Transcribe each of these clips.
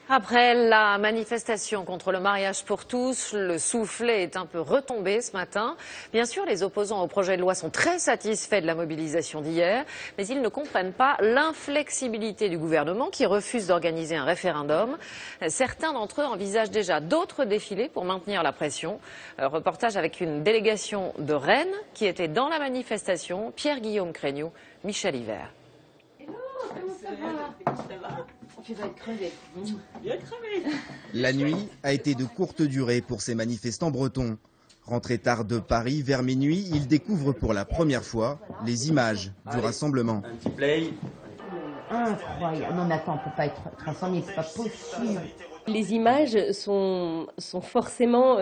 Après la manifestation contre le mariage pour tous, le soufflet est un peu retombé ce matin. Bien sûr, les opposants au projet de loi sont très satisfaits de la mobilisation d'hier, mais ils ne comprennent pas l'inflexibilité du gouvernement qui refuse d'organiser un référendum. Certains d'entre eux envisagent déjà d'autres défilés pour maintenir la pression. Reportage avec une délégation de Rennes qui était dans la manifestation, Pierre-Guillaume Crégnoux, Michel Hiver. Tu vas être crevé. Bien crevé. La nuit a été de courte durée pour ces manifestants bretons. Rentrés tard de Paris, vers minuit, ils découvrent pour la première fois les images du rassemblement. Un petit play. Incroyable. Non mais attends, on peut pas être 300 000, c'est pas possible. Les images sont forcément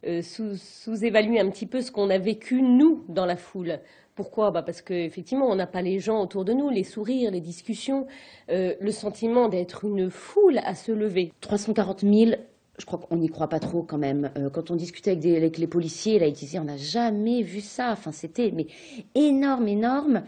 sous-évaluées un petit peu ce qu'on a vécu, nous, dans la foule. Pourquoi? Parce qu'effectivement, on n'a pas les gens autour de nous, les sourires, les discussions, le sentiment d'être une foule à se lever. 340 000, je crois qu'on n'y croit pas trop quand même. Quand on discutait avec les policiers, là, ils disaient on n'a jamais vu ça. Enfin, c'était mais énorme, énorme.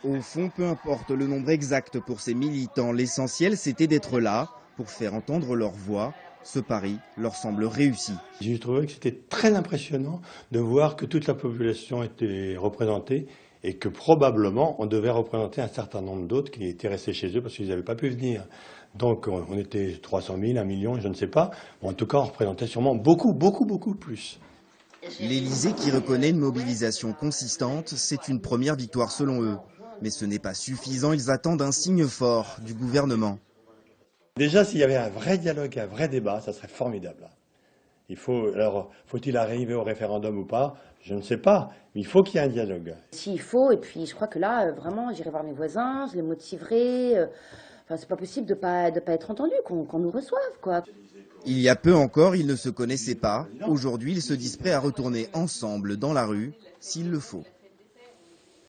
Au fond, peu importe le nombre exact pour ces militants, l'essentiel c'était d'être là pour faire entendre leur voix. Ce pari leur semble réussi. J'ai trouvé que c'était très impressionnant de voir que toute la population était représentée et que probablement on devait représenter un certain nombre d'autres qui étaient restés chez eux parce qu'ils n'avaient pas pu venir. Donc on était 300 000, 1 million, je ne sais pas. En tout cas, on représentait sûrement beaucoup plus. L'Élysée qui reconnaît une mobilisation consistante, c'est une première victoire selon eux. Mais ce n'est pas suffisant, ils attendent un signe fort du gouvernement. Déjà, s'il y avait un vrai dialogue, un vrai débat, ça serait formidable. Alors, faut-il arriver au référendum ou pas? Je ne sais pas, mais il faut qu'il y ait un dialogue. S'il faut, et puis je crois que là, vraiment, j'irai voir mes voisins, je les motiverai. Enfin, c'est pas possible de pas être entendu, qu'on nous reçoive, quoi. Il y a peu encore, ils ne se connaissaient pas. Aujourd'hui, ils se disent prêts à retourner ensemble dans la rue, s'il le faut.